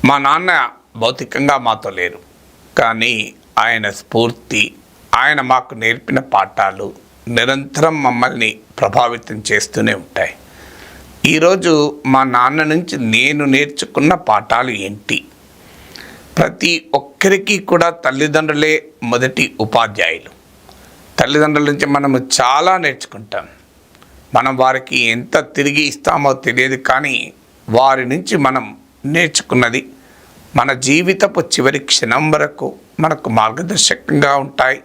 మా నాన్న భౌతికంగా మాతో లేరు, కానీ ఆయన స్ఫూర్తి, ఆయన మాకు నేర్పిన పాఠాలు నిరంతరం మమ్మల్ని ప్రభావితం చేస్తూనే ఉంటాయి. ఈరోజు మా నాన్న నుంచి నేను నేర్చుకున్న పాఠాలు ఏంటి? ప్రతి ఒక్కరికి కూడా తల్లిదండ్రులే మొదటి ఉపాధ్యాయులు. తల్లిదండ్రుల నుంచి మనము చాలా నేర్చుకుంటాం. మనం వారికి ఎంత తిరిగి ఇస్తామో తెలియదు, కానీ వారి నుంచి మనం నేర్చుకున్నది మన జీవితపు చివరి క్షణం వరకు మనకు మార్గదర్శకంగా ఉంటాయి,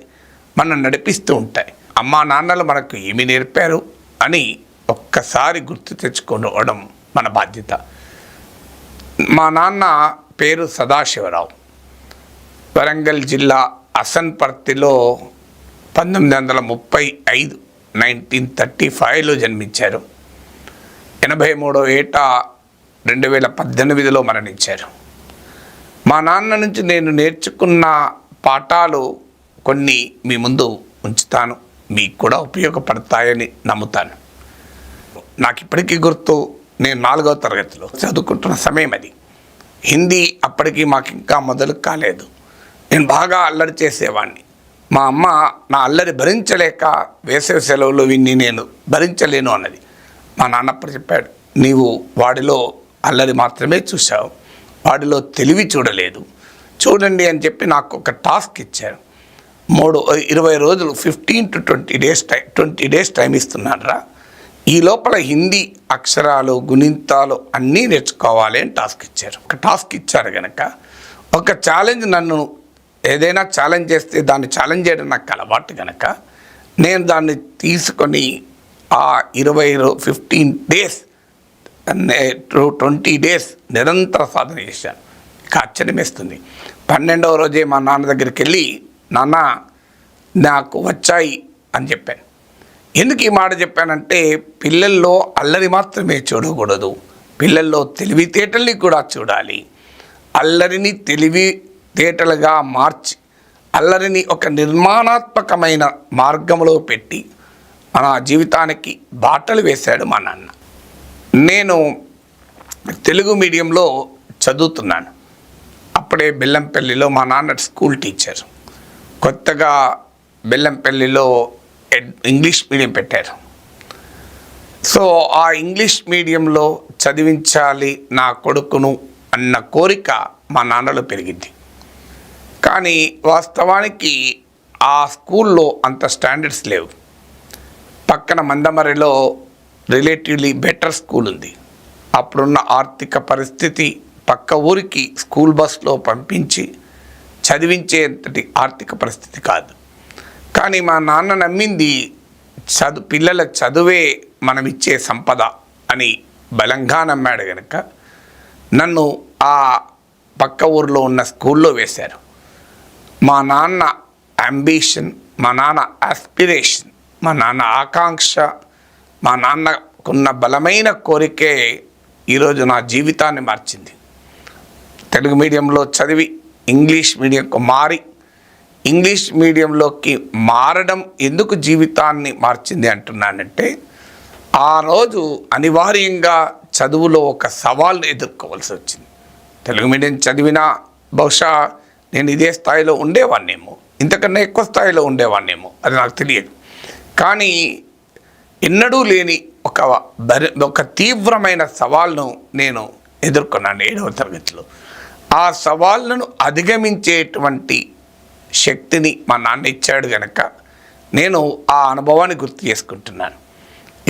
మనం నడిపిస్తూ ఉంటాయి. అమ్మా నాన్నలు మనకు ఏమి నేర్పారు అని ఒక్కసారి గుర్తు తెచ్చుకోవడం మన బాధ్యత. మా నాన్న పేరు సదాశివరావు. వరంగల్ జిల్లా అసన్పర్తిలో 1935 1935లో జన్మించారు. 83వ ఏట 2018లో మరణించారు. మా నాన్న నుంచి నేను నేర్చుకున్న పాఠాలు కొన్ని మీ ముందు ఉంచుతాను, మీకు కూడా ఉపయోగపడతాయని నమ్ముతాను. నాకు ఇప్పటికీ గుర్తు, నేను 4వ తరగతిలో చదువుకుంటున్న సమయం అది. హిందీ అప్పటికి మాకు ఇంకా మొదలు కాలేదు. నేను బాగా అల్లరి చేసేవాడిని. మా అమ్మ నా అల్లరి భరించలేక వేసవి సెలవులు విని నేను భరించలేను అన్నది. మా నాన్న అప్పుడు చెప్పాడు, నీవు వాడిలో అల్లరి మాత్రమే చూసావు, వాడిలో తెలివి చూడలేదు, చూడండి అని చెప్పి నాకు ఒక టాస్క్ ఇచ్చారు. 20 రోజులు 15 to 20 డేస్ టైం ఇస్తున్నాను రా, ఈ లోపల హిందీ అక్షరాలు గుణింతాలు అన్నీ నేర్చుకోవాలి అని టాస్క్ ఇచ్చారు. ఒక టాస్క్ ఇచ్చారు కనుక ఒక ఛాలెంజ్, నన్ను ఏదైనా ఛాలెంజ్ చేస్తే దాన్ని ఛాలెంజ్ చేయడం నాకు అలవాటు కనుక నేను దాన్ని తీసుకొని ఆ 15 డేస్ 20 డేస్ నిరంతర సాధన చేశాను. ఇక ఆశ్చర్యం వేస్తుంది. 12వ రోజే మా నాన్న దగ్గరికి వెళ్ళి, నాన్న నాకు వచ్చాయి అని చెప్పాను. ఎందుకు ఈ మాట చెప్పానంటే, పిల్లల్లో అల్లరి మాత్రమే చూడకూడదు, పిల్లల్లో తెలివితేటల్ని కూడా చూడాలి. అల్లరిని తెలివితేటలుగా మార్చి, అల్లరిని ఒక నిర్మాణాత్మకమైన మార్గంలో పెట్టి మన జీవితానికి బాటలు వేశాడు మా నాన్న. నేను తెలుగు మీడియంలో చదువుతున్నాను. అప్పుడే బెల్లంపల్లిలో మా నాన్న స్కూల్ టీచర్. కొత్తగా బెల్లంపల్లిలో ఇంగ్లీష్ మీడియం పెట్టారు. సో ఆ ఇంగ్లీష్ మీడియంలో చదివించాలి నా కొడుకును అన్న కోరిక మా నాన్నలో పెరిగింది. కానీ వాస్తవానికి ఆ స్కూల్లో అంత స్టాండర్డ్స్ లేవు. పక్కన మందమరిలో రిలేటివ్లీ బెటర్ స్కూల్ ఉంది. అప్పుడున్న ఆర్థిక పరిస్థితి పక్క ఊరికి స్కూల్ బస్లో పంపించి చదివించేంతటి ఆర్థిక పరిస్థితి కాదు. కానీ మా నాన్న నమ్మింది పిల్లల చదువే మనమిచ్చే సంపద అని బలంగా నమ్మాడు కనుక నన్ను ఆ పక్క ఊరిలో ఉన్న స్కూల్లో వేశారు. మా నాన్న అంబిషన్, మా నాన్న ఆస్పిరేషన్, మా నాన్న ఆకాంక్ష, మా నాన్నకున్న బలమైన కోరికే ఈరోజు నా జీవితాన్ని మార్చింది. తెలుగు మీడియంలో చదివి ఇంగ్లీష్ మీడియంకు మారి, ఇంగ్లీష్ మీడియంలోకి మారడం ఎందుకు జీవితాన్ని మార్చింది అంటున్నానంటే, ఆ రోజు అనివార్యంగా చదువులో ఒక సవాల్ను ఎదుర్కోవాల్సి వచ్చింది. తెలుగు మీడియం చదివినా బహుశా నేను ఇదే స్థాయిలో ఉండేవాడినేమో, ఇంతకన్నా ఎక్కువ స్థాయిలో ఉండేవాడినేమో, అది నాకు తెలియదు. కానీ ఎన్నడూ లేని ఒక తీవ్రమైన సవాల్ను నేను ఎదుర్కొన్నాను 7వ తరగతిలో. ఆ సవాళ్ళను అధిగమించేటువంటి శక్తిని మా నాన్న ఇచ్చాడు కనుక నేను ఆ అనుభవాన్ని గుర్తు చేసుకుంటున్నాను.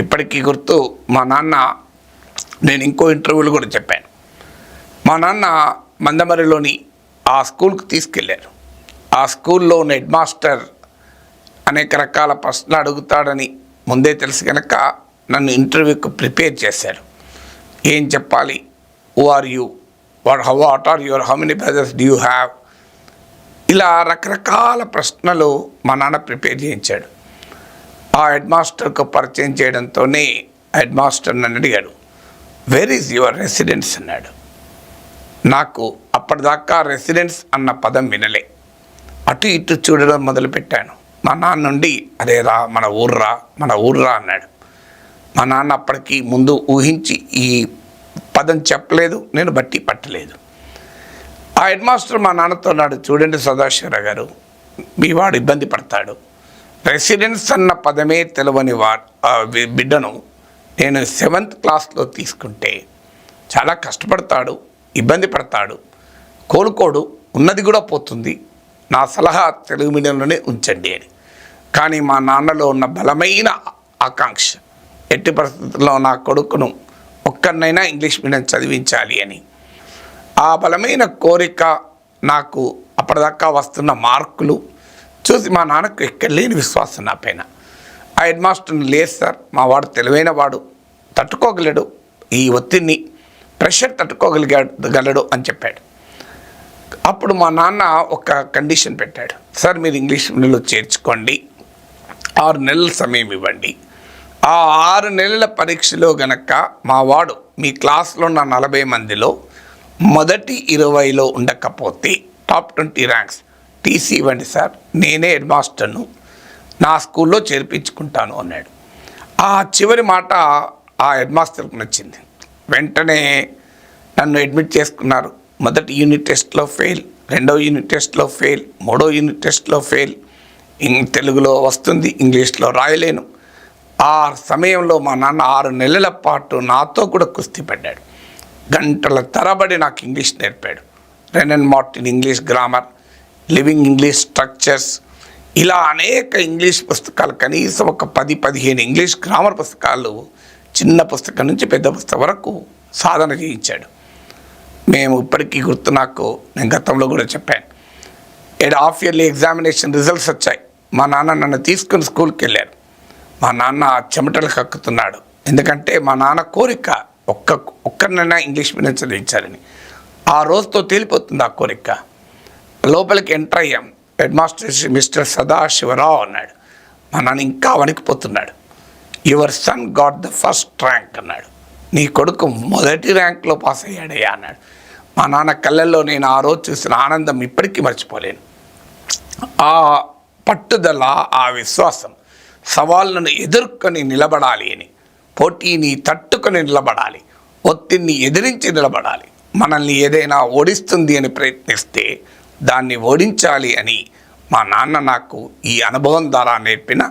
ఇప్పటికీ గుర్తు. మా నాన్న, నేను ఇంకో ఇంటర్వ్యూలు కూడా చెప్పాను, మా నాన్న మందమరిలోని ఆ స్కూల్కి తీసుకెళ్ళారు. ఆ స్కూల్లో ఉన్న హెడ్ మాస్టర్ అనేక రకాల ప్రశ్నలు అడుగుతాడని ముందే తెలుసు కనుక నన్ను ఇంటర్వ్యూకి ప్రిపేర్ చేశారు. ఏం చెప్పాలి, who are you, what are your, how many brothers do you have, ఇలా రకరకాల ప్రశ్నలు మా నాన్న ప్రిపేర్ చేయించాడు. ఆ హెడ్ మాస్టర్కు పరిచయం చేయడంతోనే హెడ్ మాస్టర్ నన్ను అడిగాడు, వేర్ ఈజ్ యువర్ రెసిడెన్స్ అన్నాడు. నాకు అప్పటిదాకా రెసిడెన్స్ అన్న పదం వినలే. అటు ఇటు చూడడం మొదలుపెట్టాను. మా నాన్న నుండి అదేరా మన ఊర్రా అన్నాడు. మా నాన్న అప్పటికి ముందు ఊహించి ఈ పదం చెప్పలేదు, నేను బట్టి పట్టలేదు. ఆ హెడ్ మాస్టర్ మా నాన్నతో అన్నాడు, చూడండి సదాశివరావు గారు, మీ వాడు ఇబ్బంది పడతాడు. రెసిడెన్స్ అన్న పదమే తెలవని బిడ్డను నేను 7th క్లాస్లో తీసుకుంటే చాలా కష్టపడతాడు, ఇబ్బంది పడతాడు, కోలుకోడు, ఉన్నది కూడా పోతుంది. నా సలహా తెలుగు మీడియంలోనే ఉంచండి అని. కానీ మా నాన్నలో ఉన్న బలమైన ఆకాంక్ష, ఎట్టి పరిస్థితుల్లో నా కొడుకును ఒక్కరినైనా ఇంగ్లీష్ మీడియం చదివించాలి అని. ఆ బలమైన కోరిక, నాకు అప్పటిదాకా వస్తున్న మార్కులు చూసి మా నాన్నకు ఎక్కలేని విశ్వాసం నా పైన. ఆ హెడ్ మాస్టర్ని, లేదు సార్, మా వాడు తెలివైన వాడు, తట్టుకోగలడు, ఈ ఒత్తిడిని ప్రెషర్ తట్టుకోగలగలడు అని చెప్పాడు. అప్పుడు మా నాన్న ఒక కండిషన్ పెట్టాడు, సార్ మీరు ఇంగ్లీష్ మీడియంలో చేర్చుకోండి, 6 నెలల సమయం ఇవ్వండి. ఆ 6 నెలల పరీక్షలో గనక మా వాడు మీ క్లాస్లో ఉన్న 40 మందిలో మొదటి 20లో ఉండకపోతే టాప్ 20 ర్యాంక్స్ టీసీ ఇవ్వండి సార్, నేనే హెడ్ మాస్టర్ను, నా స్కూల్లో చేర్పించుకుంటాను అన్నాడు. ఆ చివరి మాట ఆ హెడ్ మాస్టర్కి నచ్చింది. వెంటనే నన్ను అడ్మిట్ చేసుకున్నారు. మొదటి యూనిట్ టెస్ట్లో ఫెయిల్, 2వ యూనిట్ టెస్ట్లో ఫెయిల్, 3వ యూనిట్ టెస్ట్లో ఫెయిల్. తెలుగులో వస్తుంది, ఇంగ్లీష్లో రాయలేను. ఆ సమయంలో మా నాన్న 6 నెలల పాటు నాతో కూడా కుస్తీ పడ్డాడు. గంటల తరబడి నాకు ఇంగ్లీష్ నేర్పాడు. Wren Martin English grammar, living English structures, ఇలా అనేక ఇంగ్లీష్ పుస్తకాలు, కనీసం ఒక 10-15 ఇంగ్లీష్ గ్రామర్ పుస్తకాలు, చిన్న పుస్తకం నుంచి పెద్ద పుస్తకం వరకు సాధన చేయించాడు. మేము ఇప్పటికీ గుర్తు, నాకు నేను గతంలో కూడా చెప్పాను, హాఫ్ ఇయర్లీ ఎగ్జామినేషన్ రిజల్ట్స్ వచ్చాయి. మా నాన్న నన్ను తీసుకుని స్కూల్కి వెళ్ళారు. మా నాన్న చెమటలు కక్కుతున్నాడు. ఎందుకంటే మా నాన్న కోరిక ఒక్కరినైనా ఇంగ్లీష్ మీడియం చదివించాలని. ఆ రోజుతో తేలిపోతుంది ఆ కోరిక. లోపలికి ఎంటర్ అయ్యాం. హెడ్ మాస్టర్ మిస్టర్ సదాశివరావు అన్నాడు. మా నాన్న ఇంకా వణికిపోతున్నాడు. Your son got the first rank అన్నాడు. నీ కొడుకు మొదటి ర్యాంక్లో పాస్ అయ్యాడయ్యా అన్నాడు. మా నాన్న కళ్ళల్లో నేను ఆ రోజు చూసిన ఆనందం ఇప్పటికీ మర్చిపోలేను. ఆ పట్టుదల, ఆ విశ్వాసం, సవాళ్ళను ఎదుర్కొని నిలబడాలి అని, పోటీని తట్టుకొని నిలబడాలి, ఒత్తిడిని ఎదిరించి నిలబడాలి, మనల్ని ఏదైనా ఓడిస్తుంది అని ప్రయత్నిస్తే దాన్ని ఓడించాలి అని మా నాన్న నాకు ఈ అనుభవం ద్వారా నేర్పిన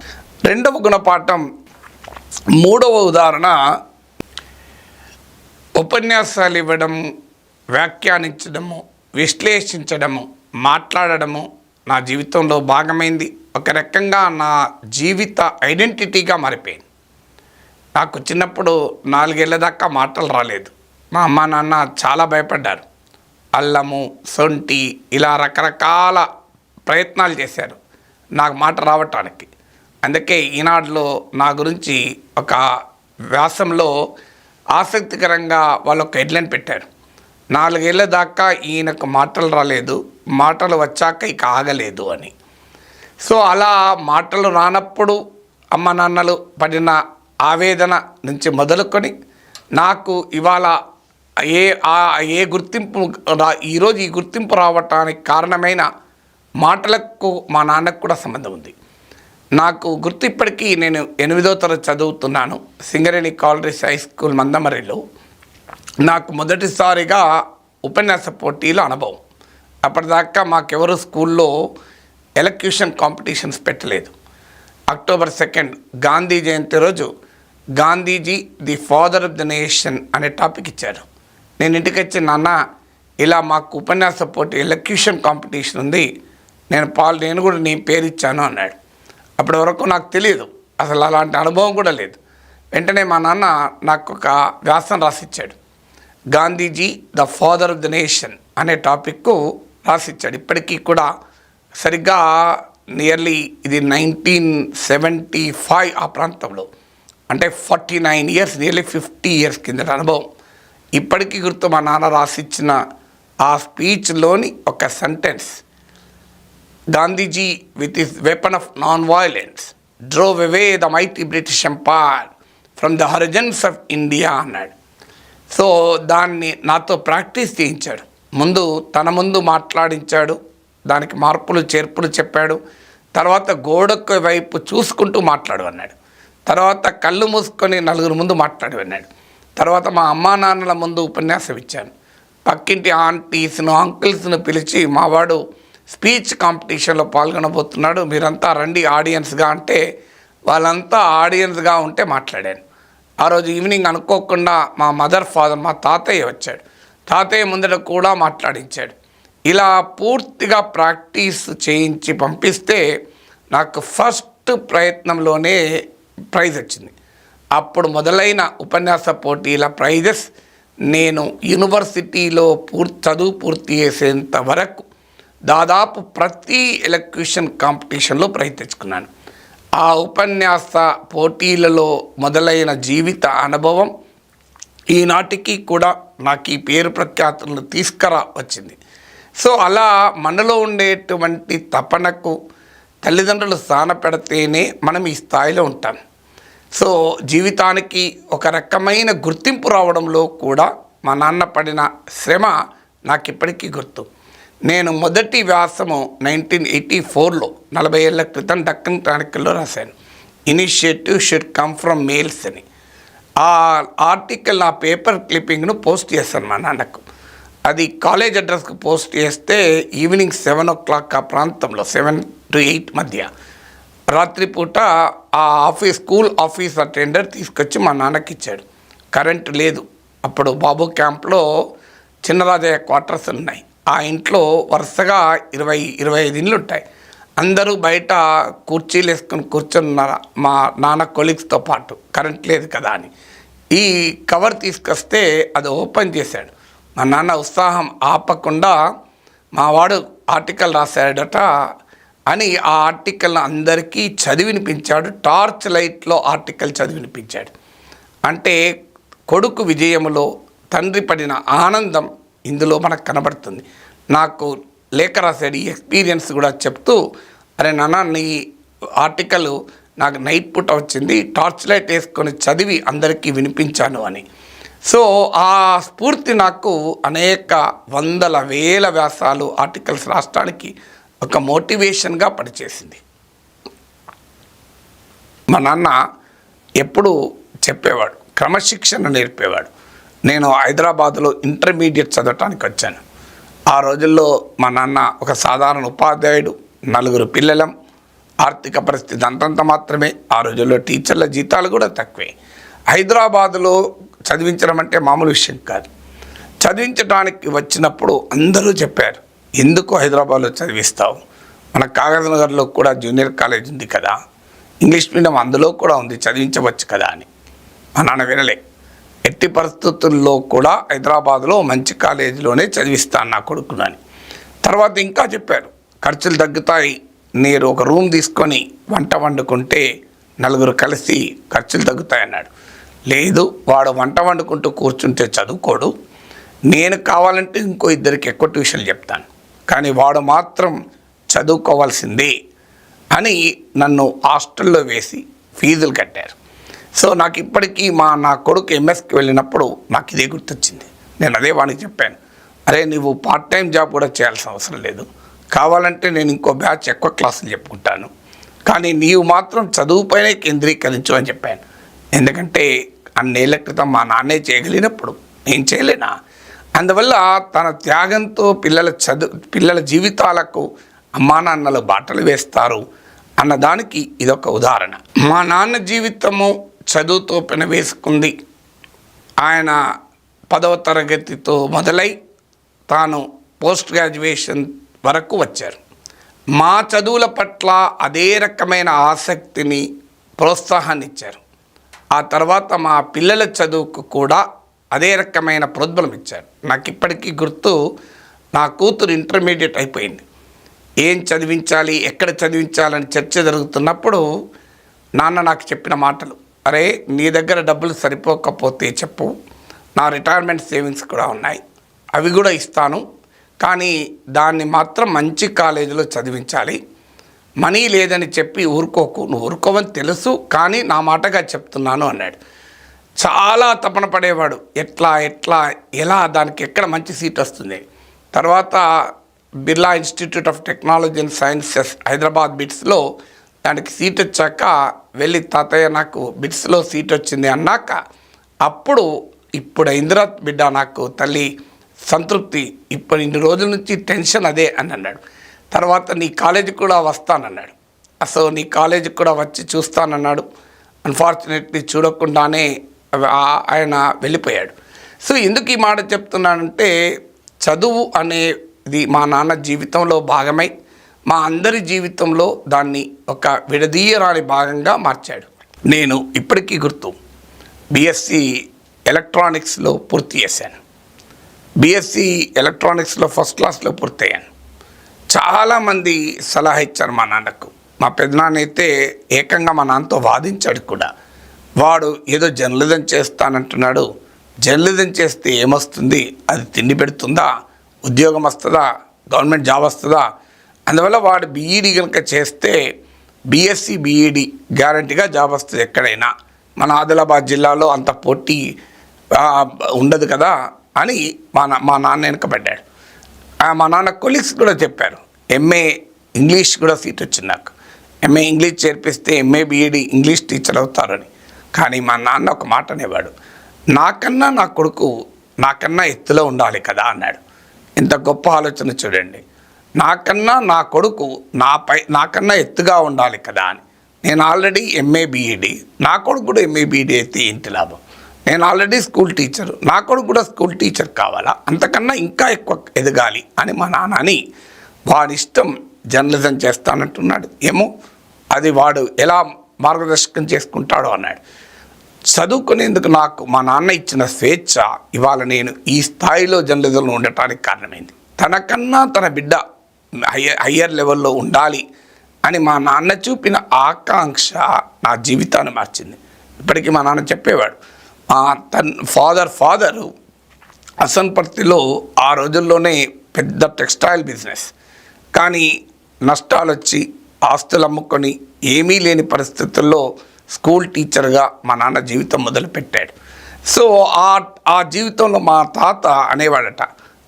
2వ గుణపాఠం. 3వ ఉదాహరణ, ఉపన్యాసాలు ఇవ్వడం, వ్యాఖ్యానించడము, విశ్లేషించడము, మాట్లాడడము నా జీవితంలో భాగమైంది. ఒక రకంగా నా జీవిత ఐడెంటిటీగా మారిపోయింది. నాకు చిన్నప్పుడు 4 ఏళ్ల దాకా మాటలు రాలేదు. మా అమ్మ నాన్న చాలా భయపడ్డారు. అల్లము, సొంటి, ఇలా రకరకాల ప్రయత్నాలు చేశారు నాకు మాట రావటానికి. అందుకే ఈనాడులో నా గురించి ఒక వ్యాసంలో ఆసక్తికరంగా వాళ్ళు ఒక హెడ్లైన్ పెట్టారు, 4 ఏళ్ల దాకా ఈయనకు మాటలు రాలేదు, మాటలు వచ్చాక ఇక ఆగలేదు అని. సో అలా మాటలు రానప్పుడు అమ్మ నాన్నలు పడిన ఆవేదన నుంచి మొదలుకొని నాకు ఇవాళ ఏ గుర్తింపు ఈరోజు ఈ గుర్తింపు రావటానికి కారణమైన మాటలకు మా నాన్నకు కూడా సంబంధం ఉంది. నాకు గుర్తు ఇప్పటికీ, నేను 8వ తరగతి చదువుతున్నాను సింగరేణి కాలరీస్ హై స్కూల్ మందమరిలో. నాకు మొదటిసారిగా ఉపన్యాస పోటీలో అనుభవం. అప్పటిదాకా మాకెవరు స్కూల్లో ఎలక్యూషన్ కాంపిటీషన్స్ పెట్టలేదు. అక్టోబర్ 2 గాంధీ జయంతి రోజు Gandhiji the father of the nation అనే టాపిక్ ఇచ్చారు. నేను ఇంటికి వచ్చి, నాన్న ఇలా మాకు ఉపన్యాస పోటీ ఎలక్యూషన్ కాంపిటీషన్ ఉంది, నేను కూడా నీ పేరు ఇచ్చాను అన్నాడు. అప్పటి వరకు నాకు తెలియదు, అసలు అలాంటి అనుభవం కూడా లేదు. వెంటనే మా నాన్న నాకు ఒక వ్యాసం రాసిచ్చాడు. Gandhiji the father of the nation అనే టాపిక్కు రాసిచ్చాడు. ఇప్పటికీ కూడా సరిగ్గా నియర్లీ ఇది 1975 ఆ ప్రాంతంలో, అంటే 49 ఇయర్స్, నియర్లీ 50 ఇయర్స్ కిందట అనుభవం. ఇప్పటికీ గుర్తు. మా నాన్న రాసిచ్చిన ఆ స్పీచ్లోని ఒక sentence, Gandhiji with his weapon of non violence drove away the mighty British empire from the Harijans of India అన్నాడు. సో దాన్ని నాతో ప్రాక్టీస్ చేయించాడు. తన ముందు మాట్లాడించాడు, దానికి మార్పులు చేర్పులు చెప్పాడు. తర్వాత గోడకు వైపు చూసుకుంటూ మాట్లాడు అన్నాడు. తర్వాత కళ్ళు మూసుకొని 4 ముందు మాట్లాడు అన్నాడు. తర్వాత మా అమ్మా నాన్నల ముందు ఉపన్యాసం ఇచ్చాను. పక్కింటి ఆంటీస్ను అంకుల్స్ను పిలిచి మావాడు స్పీచ్ కాంపిటీషన్లో పాల్గొనబోతున్నాడు, మీరంతా రండి ఆడియన్స్గా అంటే వాళ్ళంతా ఆడియన్స్గా ఉంటే మాట్లాడాను. ఆ రోజు ఈవినింగ్ అనుకోకుండా మా మదర్ ఫాదర్ మా తాతయ్య వచ్చాడు. తాతయ్య ముందర కూడా మాట్లాడించాడు. ఇలా పూర్తిగా ప్రాక్టీస్ చేయించి పంపిస్తే నాకు ఫస్ట్ ప్రయత్నంలోనే ప్రైజ్ వచ్చింది. అప్పుడు మొదలైన ఉపన్యాస పోటీల ప్రైజెస్ నేను యూనివర్సిటీలో చదువు పూర్తి చేసేంత వరకు దాదాపు ప్రతి ఎలక్యూషన్ కాంపిటీషన్లో ప్రైజ్ తెచ్చుకున్నాను. ఆ ఉపన్యాస పోటీలలో మొదలైన జీవిత అనుభవం ఈనాటికి కూడా నాకు ఈ పేరు ప్రఖ్యాతులను తీసుకురా వచ్చింది. సో అలా మనలో ఉండేటువంటి తపనకు తల్లిదండ్రులు స్థాన పెడితేనే మనం ఈ స్థాయిలో ఉంటాం. సో జీవితానికి ఒక రకమైన గుర్తింపు రావడంలో కూడా మా నాన్న పడిన శ్రమ నాకు ఇప్పటికీ గుర్తు. నేను మొదటి వ్యాసము 1984లో 40 ఏళ్ల క్రితం డక్కన్ క్రానికల్లో రాశాను. Initiative should come from males అని. ఆ ఆర్టికల్ నా పేపర్ క్లిప్పింగ్ను పోస్ట్ చేశాను మా నాన్నకు. అది కాలేజ్ అడ్రస్కి పోస్ట్ చేస్తే ఈవినింగ్ 7 o'clock ఆ ప్రాంతంలో 7 to 8 మధ్య రాత్రిపూట ఆ స్కూల్ ఆఫీస్ అటెండర్ తీసుకొచ్చి మా నాన్నకి ఇచ్చాడు. కరెంటు లేదు అప్పుడు. బాబు క్యాంప్లో చిన్నరాజయ్య క్వార్టర్స్ ఉన్నాయి. ఆ ఇంట్లో వరుసగా 20-25 ఇండ్లు ఉంటాయి. అందరూ బయట కుర్చీలు వేసుకొని కూర్చున్నారు మా నాన్న కొలీగ్స్తో పాటు. కరెంట్ లేదు కదా అని ఈ కవర్ తీసుకొస్తే అది ఓపెన్ చేశాడు. మా నాన్న ఉత్సాహం ఆపకుండా మావాడు ఆర్టికల్ రాశాడట అని ఆ ఆర్టికల్ని అందరికీ చదివినిపించాడు. టార్చ్ లైట్లో ఆర్టికల్ చదివినిపించాడు. అంటే కొడుకు విజయములో తండ్రి పడిన ఆనందం ఇందులో మనకు కనబడుతుంది. నాకు లేఖ రాశాడు ఈ ఎక్స్పీరియన్స్ కూడా చెప్తూ, అరే నాన్న నీ ఆర్టికల్ నాకు నైట్ పూట వచ్చింది, టార్చ్ లైట్ వేసుకొని చదివి అందరికీ వినిపించాను అని. సో ఆ స్ఫూర్తి నాకు అనేక వందల వేల వ్యాసాలు ఆర్టికల్స్ రాయడానికి ఒక మోటివేషన్గా పనిచేసింది. మా నాన్న ఎప్పుడు చెప్పేవాడు, క్రమశిక్షణ నేర్పేవాడు. నేను హైదరాబాదులో ఇంటర్మీడియట్ చదవటానికి వచ్చాను. ఆ రోజుల్లో మా నాన్న ఒక సాధారణ ఉపాధ్యాయుడు, 4 పిల్లలం, ఆర్థిక పరిస్థితి అంతంత మాత్రమే. ఆ రోజుల్లో టీచర్ల జీతాలు కూడా తక్కువే. హైదరాబాదులో చదివించడం అంటే మామూలు విషయం కాదు. చదివించడానికి వచ్చినప్పుడు అందరూ చెప్పారు, ఎందుకు హైదరాబాద్లో చదివిస్తావు, మన కాగజ్ నగర్లో కూడా జూనియర్ కాలేజ్ ఉంది కదా, ఇంగ్లీష్ మీడియం అందులో కూడా ఉంది, చదివించవచ్చు కదా అని. మా నాన్న వినలే. ఎట్టి పరిస్థితుల్లో కూడా హైదరాబాద్లో మంచి కాలేజీలోనే చదివిస్తాను నా కొడుకునని. తర్వాత ఇంకా చెప్పారు, ఖర్చులు తగ్గుతాయి, మీరు ఒక రూమ్ తీసుకొని వంట వండుకుంటే 4 కలిసి ఖర్చులు తగ్గుతాయి అన్నాడు. లేదు, వాడు వంట వండుకుంటూ కూర్చుంటే చదువుకోడు, నేను కావాలంటే ఇంకో 2 ఎక్కువ ట్యూషన్లు చెప్తాను, కానీ వాడు మాత్రం చదువుకోవాల్సిందే అని నన్ను హాస్టల్లో వేసి ఫీజులు కట్టారు. సో నాకు ఇప్పటికీ నా కొడుకు ఎంఎస్కి వెళ్ళినప్పుడు నాకు ఇదే గుర్తొచ్చింది. నేను అదే వానికి చెప్పాను, అరే నువ్వు పార్ట్ టైం జాబ్ కూడా చేయాల్సిన అవసరం లేదు, కావాలంటే నేను ఇంకో బ్యాచ్ ఎక్కువ క్లాసులు చెప్పుకుంటాను, కానీ నీవు మాత్రం చదువుపైనే కేంద్రీకరించు అని చెప్పాను. ఎందుకంటే అన్నేళ్ల క్రితం మా నాన్నే చేయగలిగినప్పుడు నేను చేయలేనా? అందువల్ల తన త్యాగంతో పిల్లల జీవితాలకు అమ్మా నాన్నలు బాటలు వేస్తారు అన్నదానికి ఇదొక ఉదాహరణ. మా నాన్న జీవితము చదువుతో పెనవేసుకుంది. ఆయన 10వ తరగతితో మొదలై తాను పోస్ట్ గ్రాడ్యుయేషన్ వరకు వచ్చారు. మా చదువుల పట్ల అదే రకమైన ఆసక్తిని, ప్రోత్సాహాన్ని ఇచ్చారు. ఆ తర్వాత మా పిల్లల చదువుకు కూడా అదే రకమైన ప్రోద్బలం ఇచ్చారు. నాకు ఇప్పటికీ గుర్తు, నా కూతురు ఇంటర్మీడియట్ అయిపోయింది. ఏం చదివించాలి, ఎక్కడ చదివించాలని చర్చ జరుగుతున్నప్పుడు నాన్న నాకు చెప్పిన మాటలు, అరే నీ దగ్గర డబ్బులు సరిపోకపోతే చెప్పు, నా రిటైర్మెంట్ సేవింగ్స్ కూడా ఉన్నాయి, అవి కూడా ఇస్తాను, కానీ దాన్ని మాత్రం మంచి కాలేజీలో చదివించాలి, మనీ లేదని చెప్పి ఊరుకోకు, నువ్వు ఊరుకోవని తెలుసు కానీ నా మాటగా చెప్తున్నాను అన్నాడు. చాలా తపన పడేవాడు, ఎలా దానికి ఎక్కడ మంచి సీట్ వస్తుంది. తర్వాత Birla institute of technology and sciences Hyderabad బిట్స్లో దానికి సీట్ వచ్చాక వెళ్ళి, తాతయ్య నాకు బిట్స్లో సీట్ వచ్చింది అన్నాక అప్పుడు ఇప్పుడు ఇందిరా బిడ్డ నాకు తల్లి సంతృప్తి. ఇప్పుడు ఇన్ని రోజుల నుంచి టెన్షన్ అదే అని అన్నాడు. తర్వాత నీ కాలేజీకి కూడా వస్తానన్నాడు. అసలు నీ కాలేజీకి కూడా వచ్చి చూస్తానన్నాడు. అన్ఫార్చునేట్లీ చూడకుండానే ఆయన వెళ్ళిపోయాడు. సో ఎందుకు ఈ మాట చెప్తున్నానంటే, చదువు అనేది మా నాన్న జీవితంలో భాగమై మా అందరి జీవితంలో దాన్ని ఒక విడదీయరాని భాగంగా మార్చాడు. నేను ఇప్పటికీ గుర్తు, బీఎస్సీ ఎలక్ట్రానిక్స్లో పూర్తి చేశాను. బీఎస్సీ ఎలక్ట్రానిక్స్లో ఫస్ట్ క్లాస్లో పూర్తయ్యాను. చాలామంది సలహా ఇచ్చారు మా నాన్నకు. మా పెద్దనాన్న అయితే ఏకంగా మా నాన్నతో వాదించాడు కూడా. వాడు ఏదో జర్నలిజం చేస్తానంటున్నాడు, జర్నలిజం చేస్తే ఏమొస్తుంది, అది తిండి పెడుతుందా, ఉద్యోగం వస్తుందా, గవర్నమెంట్ జాబ్ వస్తుందా, అందువల్ల వాడు బీఈడీ కనుక చేస్తే బీఎస్సీ బీఈడీ గ్యారంటీగా జాబ్ వస్తుంది ఎక్కడైనా, మన ఆదిలాబాద్ జిల్లాలో అంత పోటీ ఉండదు కదా అని మా నాన్న వెనకబడ్డాడు. మా నాన్న కొలీగ్స్ కూడా చెప్పారు. ఎంఏ ఇంగ్లీష్ కూడా సీట్ వచ్చింది నాకు. ఎంఏ ఇంగ్లీష్ చేర్పిస్తే ఎంఏ బీఈడీ ఇంగ్లీష్ టీచర్ అవుతారని. కానీ మా నాన్న ఒక మాట అనేవాడు, నాకన్నా నా కొడుకు నాకన్నా ఎత్తులో ఉండాలి కదా అన్నాడు. ఇంత గొప్ప ఆలోచన చూడండి. నాకన్నా నా కొడుకు నాకన్నా ఎత్తుగా ఉండాలి కదా అని. నేను ఆల్రెడీ ఎంఏ బీఈడీ, నా కొడుకు కూడా ఎంఏ బీఈడీ అయితే ఏంటి లాభం. నేను ఆల్రెడీ స్కూల్ టీచరు, నా కొడుకు కూడా స్కూల్ టీచర్ కావాలా, అంతకన్నా ఇంకా ఎక్కువ ఎదగాలి అని మా నాన్నని వాడి ఇష్టం జర్నలిజం చేస్తానంటున్నాడు. ఏమో అది వాడు ఎలా మార్గదర్శకం చేసుకుంటాడో అన్నాడు. చదువుకునేందుకు నాకు మా నాన్న ఇచ్చిన స్వేచ్ఛ ఇవాళ నేను ఈ స్థాయిలో జర్నలిజంలో ఉండటానికి కారణమైంది. తనకన్నా తన బిడ్డ హయ్యర్ లెవెల్లో ఉండాలి అని మా నాన్న చూపిన ఆకాంక్ష నా జీవితాన్ని మార్చింది. ఇప్పటికీ మా నాన్న చెప్పేవాడు, ఫాదరు హసన్పర్తిలో ఆ రోజుల్లోనే పెద్ద టెక్స్టైల్ బిజినెస్, కానీ నష్టాలు వచ్చి ఆస్తులు అమ్ముకొని ఏమీ లేని పరిస్థితుల్లో స్కూల్ టీచర్గా మా నాన్న జీవితం మొదలుపెట్టాడు. సో ఆ జీవితంలో మా తాత అనేవాడట,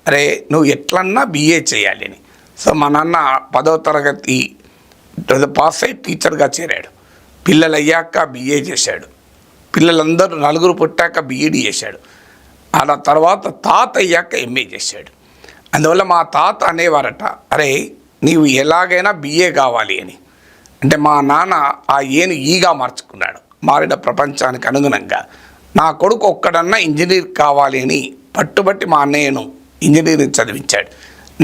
అరే నువ్వు ఎట్లన్నా బీఏ చేయాలి అని. సో మా నాన్న 10వ తరగతి పాస్ అయి టీచర్గా చేరాడు. పిల్లలు అయ్యాక బీఏ చేశాడు. పిల్లలందరూ 4 పుట్టాక బీఈడీ చేశాడు. అలా తర్వాత తాత అయ్యాక ఎంఏ చేశాడు. అందువల్ల మా తాత అనేవారట, అరే నీవు ఎలాగైనా బీఏ కావాలి అని. అంటే మా నాన్న ఆ ఏను ఈగా మార్చుకున్నాడు. మారిన ప్రపంచానికి అనుగుణంగా నా కొడుకు ఒక్కడన్నా ఇంజనీర్ కావాలి అని పట్టుబట్టి మా అన్నయ్యను ఇంజనీరింగ్ చదివించాడు.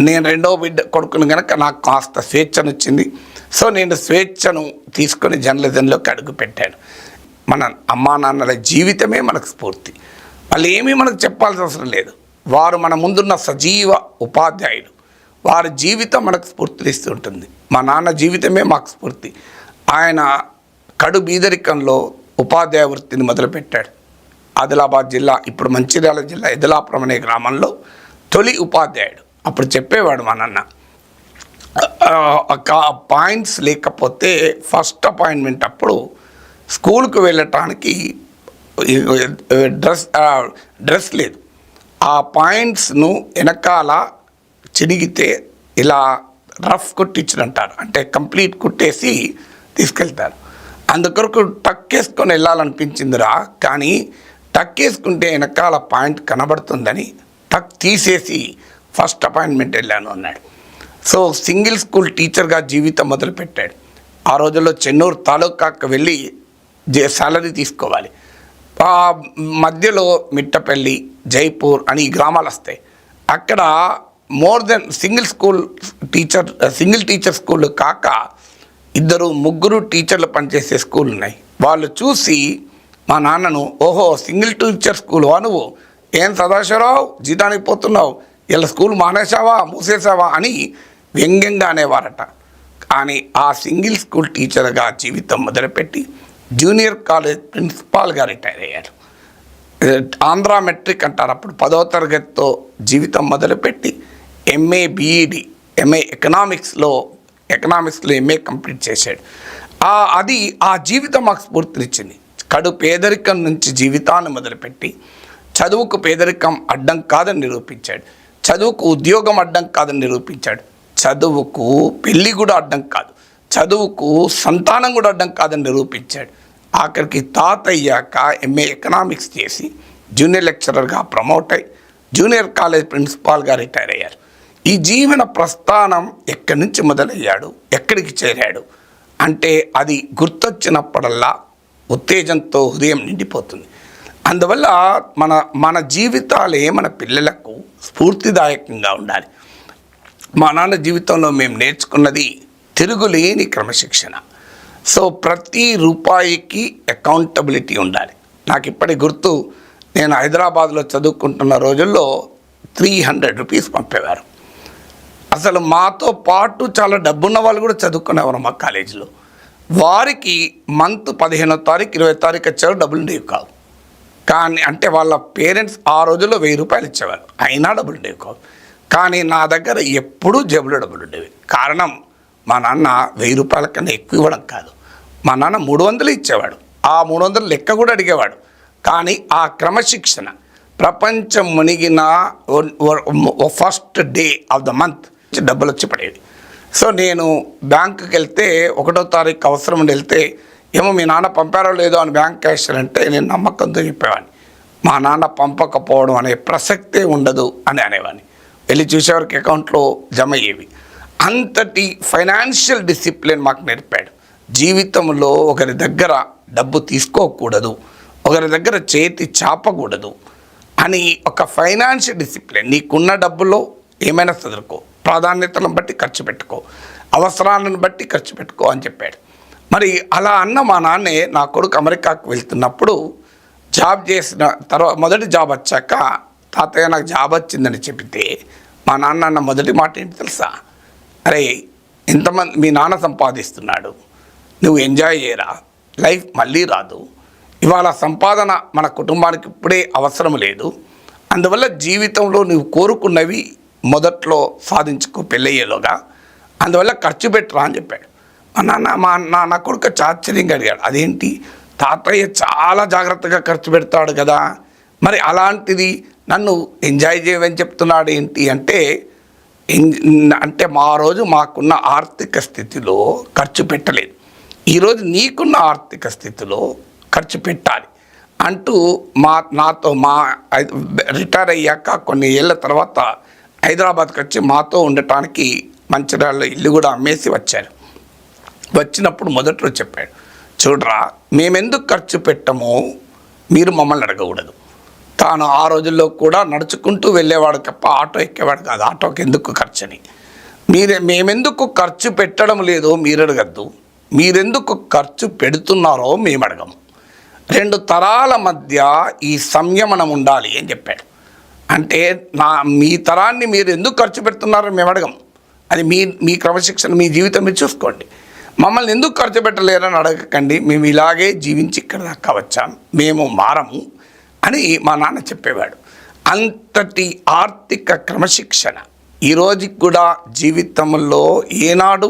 నేను 2వ బిడ్డ కొడుకును కనుక నాకు కాస్త స్వేచ్ఛను వచ్చింది. సో నేను స్వేచ్ఛను తీసుకొని జర్నలిజంలోకి అడుగుపెట్టాను. మన అమ్మా నాన్నల జీవితమే మనకు స్ఫూర్తి. వాళ్ళు ఏమీ మనకు చెప్పాల్సిన అవసరం లేదు. వారు మన ముందున్న సజీవ ఉపాధ్యాయులు. వారి జీవితం మనకు స్ఫూర్తినిస్తూ ఉంటుంది. మా నాన్న జీవితమే మాకు స్ఫూర్తి. ఆయన కడు బీదరికంలో ఉపాధ్యాయ వృత్తిని మొదలుపెట్టాడు. ఆదిలాబాద్ జిల్లా, ఇప్పుడు మంచిర్యాల జిల్లా ఎదలాపురం అనే గ్రామంలో తొలి ఉపాధ్యాయుడు. అప్పుడు చెప్పేవాడు మా నాన్న, పాయింట్స్ లేకపోతే ఫస్ట్ అపాయింట్మెంట్ అప్పుడు స్కూల్కి వెళ్ళటానికి డ్రెస్ లేదు. ఆ పాయింట్స్ను వెనకాల చిరిగితే ఇలా రఫ్ కుట్టించినంటారు, అంటే కంప్లీట్ కుట్టేసి తీసుకెళ్తారు. అందుకొరకు టక్ వేసుకొని వెళ్ళాలనిపించిందిరా, కానీ టక్ వేసుకుంటే వెనకాల పాయింట్ కనబడుతుందని టక్ తీసేసి ఫస్ట్ అపాయింట్మెంట్ వెళ్ళాను అన్నాడు. సో సింగిల్ స్కూల్ టీచర్గా జీవితం మొదలుపెట్టాడు. ఆ రోజుల్లో చెన్నూరు తాలూకాకు వెళ్ళి సాలరీ తీసుకోవాలి. మధ్యలో మిట్టపల్లి, జైపూర్ అని ఈ గ్రామాలు వస్తాయి. అక్కడ more than single teacher school కాక 2-3 టీచర్లు పనిచేసే స్కూల్ ఉన్నాయి. వాళ్ళు చూసి మా నాన్నను, ఓహో సింగిల్ టీచర్ స్కూల్ నువ్వు, ఏం సదాశివరావు జీతానికి పోతున్నావు, ఇలా స్కూల్ మానేసావా మూసేసావా అని వ్యంగ్యంగా అనేవారట. కానీ ఆ సింగిల్ స్కూల్ టీచర్గా జీవితం మొదలుపెట్టి జూనియర్ కాలేజ్ ప్రిన్సిపాల్గా రిటైర్ అయ్యారు. ఆంధ్ర మెట్రిక్ అంటారు అప్పుడు. 10వ తరగతితో జీవితం మొదలుపెట్టి ఎంఏ బీఈడీ, ఎంఏ ఎకనామిక్స్లో ఎంఏ కంప్లీట్ చేశాడు. అది ఆ జీవితం మాకు స్ఫూర్తినిచ్చింది. కడు పేదరికం నుంచి జీవితాన్ని మొదలుపెట్టి చదువుకు పేదరికం అడ్డం కాదని నిరూపించాడు. చదువుకు ఉద్యోగం అడ్డం కాదని నిరూపించాడు. చదువుకు పెళ్ళి కూడా అడ్డం కాదు, చదువుకు సంతానం కూడా అడ్డం కాదని నిరూపించాడు. ఆఖరికి తాత అయ్యాక ఎంఏ ఎకనామిక్స్ చేసి జూనియర్ లెక్చరర్గా ప్రమోట్ అయ్యి జూనియర్ కాలేజ్ ప్రిన్సిపాల్గా రిటైర్ అయ్యారు. ఈ జీవన ప్రస్థానం ఎక్కడి నుంచి మొదలయ్యాడు, ఎక్కడికి చేరాడు అంటే అది గుర్తొచ్చినప్పుడల్లా ఉత్తేజంతో హృదయం నిండిపోతుంది. అందువల్ల మన జీవితాలే మన పిల్లలకు స్ఫూర్తిదాయకంగా ఉండాలి. మా నాన్న జీవితంలో మేము నేర్చుకున్నది తిరుగులేని క్రమశిక్షణ. సో ప్రతి రూపాయికి అకౌంటబిలిటీ ఉండాలి. నాకు ఇప్పటి గుర్తు, నేను హైదరాబాద్లో చదువుకుంటున్న రోజుల్లో 300 రూపీస్ పంపేవారు. అసలు మాతో పాటు చాలా డబ్బున్న వాళ్ళు కూడా చదువుకునేవారు మా కాలేజీలో. వారికి మంత్ 15వ తారీఖు 20వ తారీఖు వచ్చారు, డబ్బులు ఉండేవి కావు. కానీ అంటే వాళ్ళ పేరెంట్స్ ఆ రోజుల్లో 1000 రూపాయలు ఇచ్చేవారు, అయినా డబ్బులు ఉండేవి కావు. కానీ నా దగ్గర ఎప్పుడూ జేబులో డబ్బులు ఉండేవి. కారణం మా నాన్న 1000 రూపాయల కన్నా ఎక్కువ ఇవ్వడం కాదు, మా నాన్న 300 ఇచ్చేవాడు. ఆ 300 లెక్క కూడా అడిగేవాడు. కానీ ఆ క్రమశిక్షణ, ప్రపంచం మునిగిన first day of the month డబ్బులు వచ్చి పడేవి. సో నేను బ్యాంకుకి వెళ్తే 1వ తారీఖు అవసరం ఉండి వెళ్తే, ఏమో మీ నాన్న పంపారో లేదో అని బ్యాంక్ క్యాషియర్ అంటే నేను నమ్మకంతో చెప్పేవాడిని, మా నాన్న పంపకపోవడం అనే ప్రసక్తే ఉండదు అని అనేవాడిని. వెళ్ళి చూసేవారికి అకౌంట్లో జమ అయ్యేవి. అంతటి ఫైనాన్షియల్ డిసిప్లిన్ మాకు నేర్పాడు. జీవితంలో ఒకరి దగ్గర డబ్బు తీసుకోకూడదు, ఒకరి దగ్గర చేతి చాపకూడదు అని ఒక ఫైనాన్షియల్ డిసిప్లిన్. నీకున్న డబ్బులో ఏమైనా చదువుకో, ప్రాధాన్యతలను బట్టి ఖర్చు పెట్టుకో, అవసరాలను బట్టి ఖర్చు పెట్టుకో అని చెప్పాడు. మరి అలా అన్న మా నాన్నే నా కొడుకు అమెరికాకు వెళ్తున్నప్పుడు జాబ్ చేసిన తర్వాత, మొదటి జాబ్ వచ్చాక తాతయ్య నాకు జాబ్ వచ్చిందని చెబితే మా నాన్న అన్న మొదటి మాట ఏంటి తెలుసా? అరే ఎంతమంది మీ నాన్న సంపాదిస్తున్నాడు, నువ్వు ఎంజాయ్ చేయరా, లైఫ్ మళ్ళీ రాదు, ఇవాళ సంపాదన మన కుటుంబానికి ఇప్పుడే అవసరం లేదు, అందువల్ల జీవితంలో నువ్వు కోరుకున్నవి మొదట్లో సాధించుకో పెళ్ళయ్యేలోగా, అందువల్ల ఖర్చు పెట్టరా అని చెప్పాడు. మా నాన్న కొడుకు ఆశ్చర్యంగా అడిగాడు, అదేంటి తాతయ్య చాలా జాగ్రత్తగా ఖర్చు పెడతాడు కదా, మరి అలాంటిది నన్ను ఎంజాయ్ చేయమని చెప్తున్నాడు ఏంటి అంటే, మా రోజు మాకున్న ఆర్థిక స్థితిలో ఖర్చు పెట్టలేదు, ఈరోజు నీకున్న ఆర్థిక స్థితిలో ఖర్చు పెట్టాలి అంటూ నాతో రిటైర్ అయ్యాక కొన్ని ఏళ్ళ తర్వాత హైదరాబాద్కి వచ్చి మాతో ఉండటానికి మంచిర్యాలలో ఇల్లు కూడా అమ్మేసి వచ్చారు. వచ్చినప్పుడు మొదట్లో చెప్పాడు, చూడరా మేమెందుకు ఖర్చు పెట్టమో మీరు మమ్మల్ని అడగకూడదు. తాను ఆ రోజుల్లో కూడా నడుచుకుంటూ వెళ్ళేవాడు తప్ప ఆటో ఎక్కేవాడు కాదు, ఆటోకి ఎందుకు ఖర్చు అని. మేమెందుకు ఖర్చు పెట్టడం లేదో మీరు అడగద్దు, మీరెందుకు ఖర్చు పెడుతున్నారో మేము అడగము. 2 తరాల మధ్య ఈ సంయమనం ఉండాలి అని చెప్పాడు. అంటే మీ తరాన్ని మీరు ఎందుకు ఖర్చు పెడుతున్నారో మేము అడగం, అది మీ క్రమశిక్షణ, మీ జీవితం మీరు చూసుకోండి. మమ్మల్ని ఎందుకు ఖర్చు పెట్టలేరని అడగకండి, మేము ఇలాగే జీవించి ఇక్కడ దాకా వచ్చాం, మేము మారము అని మా నాన్న చెప్పేవాడు. అంతటి ఆర్థిక క్రమశిక్షణ ఈరోజుకి కూడా జీవితంలో ఏనాడు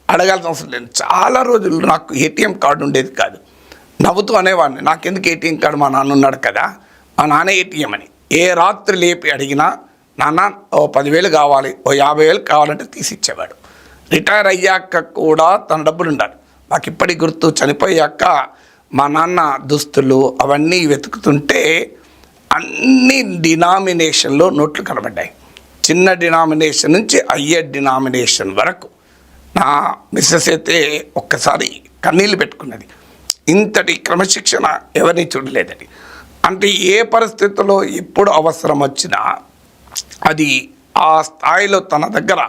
అడగాల్సిన అవసరం లేదు. చాలా రోజులు నాకు ఏటీఎం కార్డు ఉండేది కాదు, నవ్వుతూ అనేవాడిని, నాకెందుకు ఏటీఎం కార్డు, మా నాన్న ఉన్నాడు కదా, మా నాన్న ఏటీఎం అని. ఏ రాత్రి లేపి అడిగినా నాన్న ఓ 10,000 కావాలి, ఓ 50,000 కావాలంటే తీసిచ్చేవాడు. రిటైర్ అయ్యాక కూడా తన డబ్బులు ఉండాలి. నాకు ఇప్పటికి గుర్తు, చనిపోయాక మా నాన్న దుస్తులు అవన్నీ వెతుకుతుంటే అన్ని డినామినేషన్లో నోట్లు కనబడ్డాయి. చిన్న డినామినేషన్ నుంచి హయ్యర్ డినామినేషన్ వరకు. నా మిస్సెస్ అయితే ఒక్కసారి కన్నీళ్ళు పెట్టుకున్నది, ఇంతటి క్రమశిక్షణ ఎవరిని చూడలేదని. అంటే ఏ పరిస్థితుల్లో ఎప్పుడు అవసరం వచ్చినా అది ఆ స్థాయిలో తన దగ్గర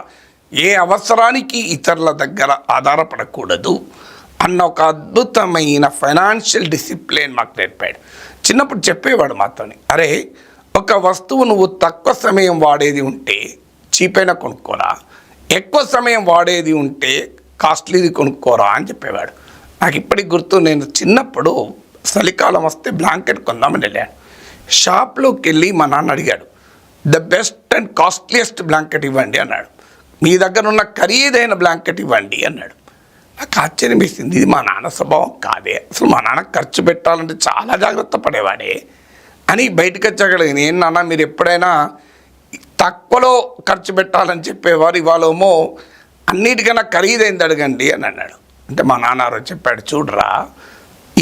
ఏ అవసరానికి ఇతరుల దగ్గర ఆధారపడకూడదు అన్న ఒక అద్భుతమైన ఫైనాన్షియల్ డిసిప్లిన్ మాకు నేర్పాడు. చిన్నప్పుడు చెప్పేవాడు మాతోని, అరే ఒక వస్తువు నువ్వు తక్కువ సమయం వాడేది ఉంటే చీపైన కొనుక్కోరా, ఎక్కువ సమయం వాడేది ఉంటే కాస్ట్లీది కొనుక్కోరా అని చెప్పేవాడు. నాకు ఇప్పటికి గుర్తు, నేను చిన్నప్పుడు చలికాలం వస్తే బ్లాంకెట్ కొందామని వెళ్ళాను. షాప్లోకి వెళ్ళి మా నాన్న అడిగాడు, the best and costliest blanket ఇవ్వండి అన్నాడు. మీ దగ్గర ఉన్న ఖరీదైన బ్లాంకెట్ ఇవ్వండి అన్నాడు. నాకు ఆశ్చర్యం వేసింది, ఇది మా నాన్న స్వభావం కాదే, అసలు మా నాన్న ఖర్చు పెట్టాలంటే చాలా జాగ్రత్త పడేవాడే అని బయటకు వచ్చాక, నేను నాన్న మీరు ఎప్పుడైనా తక్కువలో ఖర్చు పెట్టాలని చెప్పేవారు, ఇవాళేమో అన్నిటికన్నా ఖరీదైంది అడగండి అని అన్నాడు. అంటే మా నాన్న రోజు చెప్పాడు, చూడరా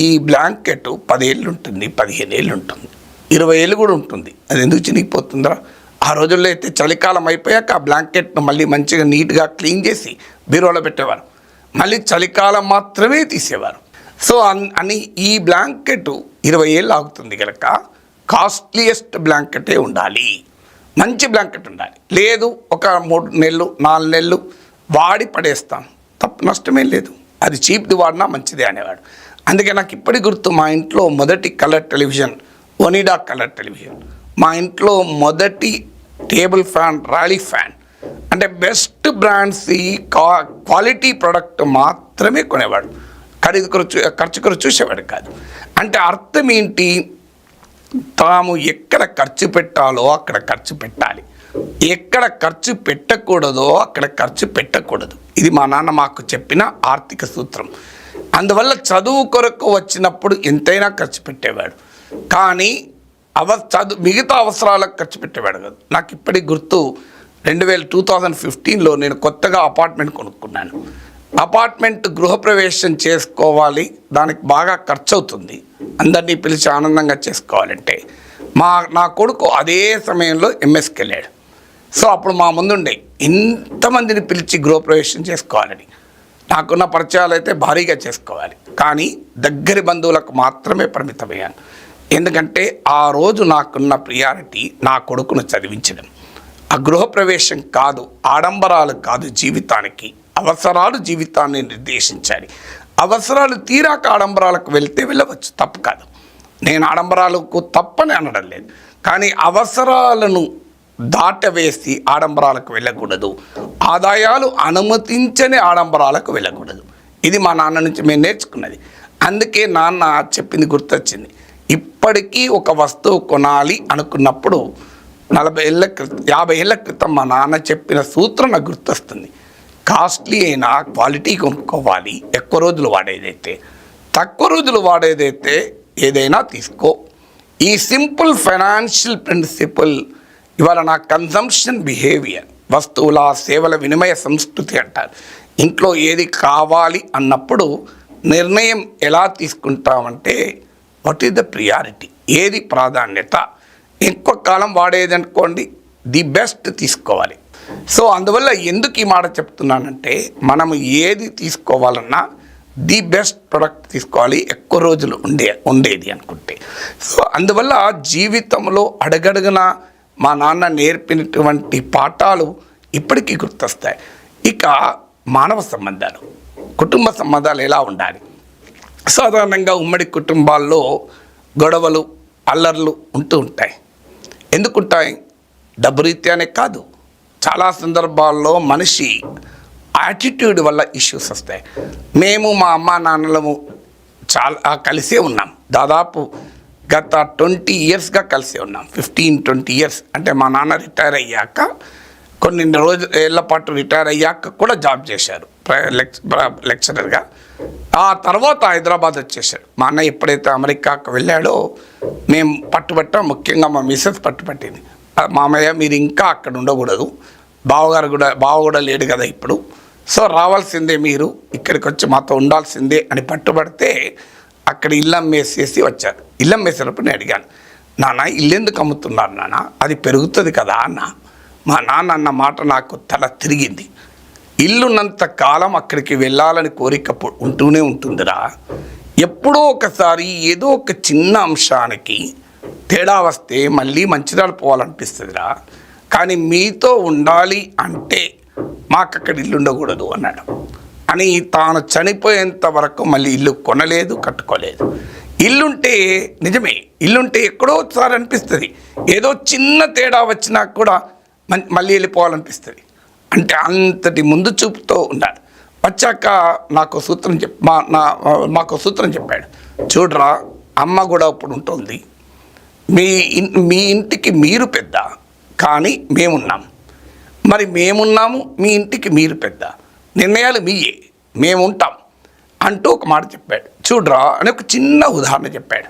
ఈ బ్లాంకెట్ 10 ఏళ్ళు ఉంటుంది, 15 ఏళ్ళు ఉంటుంది, 20 ఏళ్ళు కూడా ఉంటుంది. అది ఎందుకు చినిగిపోతుందా? ఆ రోజుల్లో అయితే చలికాలం అయిపోయాక ఆ బ్లాంకెట్ను మళ్ళీ మంచిగా నీట్గా క్లీన్ చేసి బీరువాలో పెట్టేవారు. మళ్ళీ చలికాలం మాత్రమే తీసేవారు. సో అని ఈ బ్లాంకెట్ 20 ఏళ్ళు ఆగుతుంది కనుక కాస్ట్లీయెస్ట్ బ్లాంకెటే ఉండాలి, మంచి బ్లాంకెట్ ఉండాలి. లేదు ఒక 3 నెలలు 4 నెలలు వాడి పడేస్తాం, తప్పు నష్టమేం లేదు, అది చీప్ది వాడినా మంచిదే అనేవాడు. అందుకే నాకు ఇప్పటి గుర్తు, మా ఇంట్లో మొదటి colour television Onida colour television, మా ఇంట్లో మొదటి టేబుల్ ఫ్యాన్ రాలీ ఫ్యాన్. అంటే బెస్ట్ బ్రాండ్స్ క్వాలిటీ ప్రోడక్ట్ మాత్రమే కొనేవాడు, ఖర్చు చూసేవాడు కాదు. అంటే అర్థం ఏంటి? తాము ఎక్కడ ఖర్చు పెట్టాలో అక్కడ ఖర్చు పెట్టాలి, ఎక్కడ ఖర్చు పెట్టకూడదో అక్కడ ఖర్చు పెట్టకూడదు. ఇది మా నాన్న మాకు చెప్పిన ఆర్థిక సూత్రం. అందువల్ల చదువు కొరకు వచ్చినప్పుడు ఎంతైనా ఖర్చు పెట్టేవాడు, కానీ మిగతా అవసరాలకు ఖర్చు పెట్టేవాడు కాదు. నాకు ఇప్పటికి గుర్తు, 2015లో నేను కొత్తగా అపార్ట్మెంట్ కొనుక్కున్నాను. అపార్ట్మెంట్ గృహప్రవేశం చేసుకోవాలి, దానికి బాగా ఖర్చు అవుతుంది, అందరినీ పిలిచి ఆనందంగా చేసుకోవాలంటే. నా కొడుకు అదే సమయంలో ఎంఎస్కి వెళ్ళాడు. సో అప్పుడు మా ముందుండే ఇంతమందిని పిలిచి గృహప్రవేశం చేసుకోవాలని. నాకున్న పరిచయాలు అయితే భారీగా చేసుకోవాలి, కానీ దగ్గరి బంధువులకు మాత్రమే పరిమితమయ్యాను. ఎందుకంటే ఆ రోజు నాకున్న ప్రియారిటీ నా కొడుకును చదివించడం. ఆ గృహప్రవేశం కాదు, ఆడంబరాలు కాదు, జీవితానికి అవసరాలు జీవితాన్ని నిర్దేశించాలి. అవసరాలు తీరాక ఆడంబరాలకు వెళ్తే వెళ్ళవచ్చు, తప్పు కాదు. నేను ఆడంబరాలకు తప్పని అనడం లేదు, కానీ అవసరాలను దాటవేసి ఆడంబరాలకు వెళ్ళకూడదు, ఆదాయాలు అనుమతించని ఆడంబరాలకు వెళ్ళకూడదు. ఇది మా నాన్న నుంచి మేము నేర్చుకున్నది. అందుకే నాన్న చెప్పింది గుర్తొచ్చింది. ఇప్పటికీ ఒక వస్తువు కొనాలి అనుకున్నప్పుడు 50 ఏళ్ళ క్రితం మా నాన్న చెప్పిన సూత్రం నాకు గుర్తొస్తుంది. కాస్ట్లీ అయినా క్వాలిటీ కొనుక్కోవాలి, ఎక్కువ రోజులు వాడేదైతే. తక్కువ రోజులు వాడేదైతే ఏదైనా తీసుకో. ఈ సింపుల్ ఫైనాన్షియల్ ప్రిన్సిపల్ ఇవాళ నా కన్జంప్షన్ బిహేవియర్, వస్తువుల సేవల వినిమయ సంస్కృతి అంటారు. ఇంట్లో ఏది కావాలి అన్నప్పుడు నిర్ణయం ఎలా తీసుకుంటామంటే, వాట్ ఈస్ ద ప్రియారిటీ, ఏది ప్రాధాన్యత. ఎక్కువ కాలం వాడేది అనుకోండి, ది బెస్ట్ తీసుకోవాలి. సో అందువల్ల ఎందుకు ఈ మాట చెప్తున్నానంటే, మనం ఏది తీసుకోవాలన్నా ది బెస్ట్ ప్రొడక్ట్ తీసుకోవాలి, ఎక్కువ రోజులు ఉండేది అనుకుంటే. సో అందువల్ల జీవితంలో అడగడుగున మా నాన్న నేర్పినటువంటి పాఠాలు ఇప్పటికీ గుర్తొస్తాయి. ఇక మానవ సంబంధాలు, కుటుంబ సంబంధాలు ఎలా ఉండాలి? సాధారణంగా ఉమ్మడి కుటుంబాల్లో గొడవలు అల్లర్లు ఉంటూ ఉంటాయి. ఎందుకుంటాయి? డబ్బు రీత్యానే కాదు, చాలా సందర్భాల్లో మనిషి యాటిట్యూడ్ వల్ల ఇష్యూస్ వస్తాయి. మేము మా అమ్మ నాన్నలము చాలా కలిసే ఉన్నాం, దాదాపు గత 20 ఇయర్స్గా కలిసే ఉన్నాం. 15-20 ఇయర్స్ అంటే మా నాన్న రిటైర్ అయ్యాక కొన్ని ఏళ్ల పాటు రిటైర్ అయ్యాక కూడా జాబ్ చేశారు లెక్చరర్గా. ఆ తర్వాత హైదరాబాద్ వచ్చేసాడు. మా అన్న ఎప్పుడైతే అమెరికాకు వెళ్ళాడో మేము పట్టుబట్టాం, ముఖ్యంగా మా మిస్సెస్ పట్టుబట్టింది. మామయ్య మీరు ఇంకా అక్కడ ఉండకూడదు, బావ కూడా లేడు కదా ఇప్పుడు, సో రావాల్సిందే, మీరు ఇక్కడికి వచ్చి మాతో ఉండాల్సిందే అని పట్టుబడితే అక్కడ ఇల్లు అమ్మేసేసి వచ్చారు. ఇల్లు అమ్మేసినప్పుడు నేను అడిగాను, నాన్న ఇల్లు ఎందుకు అమ్ముతున్నారు నాన్న, అది పెరుగుతుంది కదా అన్న. మా నాన్న అన్న మాట నాకు తల తిరిగింది. ఇల్లున్నంత కాలం అక్కడికి వెళ్ళాలని కోరిక ఉంటూనే ఉంటుందిరా, ఎప్పుడో ఒకసారి ఏదో ఒక చిన్న అంశానికి తేడా వస్తే మళ్ళీ మంచిర్యాల పోవాలనిపిస్తుందిరా, కానీ మీతో ఉండాలి అంటే మాకు అక్కడ ఇల్లు ఉండకూడదు అన్నాడు. అని తాను చనిపోయేంత వరకు మళ్ళీ ఇల్లు కొనలేదు, కట్టుకోలేదు. ఇల్లుంటే నిజమే, ఇల్లుంటే ఎక్కడో ఒకసారి అనిపిస్తుంది, ఏదో చిన్న తేడా వచ్చినా కూడా మళ్ళీ వెళ్ళిపోవాలనిపిస్తుంది. అంటే అంతటి ముందు చూపుతో ఉండాలి. వచ్చాక మాకు సూత్రం చెప్పాడు, చూడరా అమ్మ కూడా ఇప్పుడు ఉంటుంది, మీ ఇంటికి మీరు పెద్ద, కానీ మేమున్నాం, మరి మేమున్నాము, మీ ఇంటికి మీరు పెద్ద, నిర్ణయాలు మీయే, మేముంటాం అంటూ ఒక మాట చెప్పాడు. చూడరా అని ఒక చిన్న ఉదాహరణ చెప్పాడు.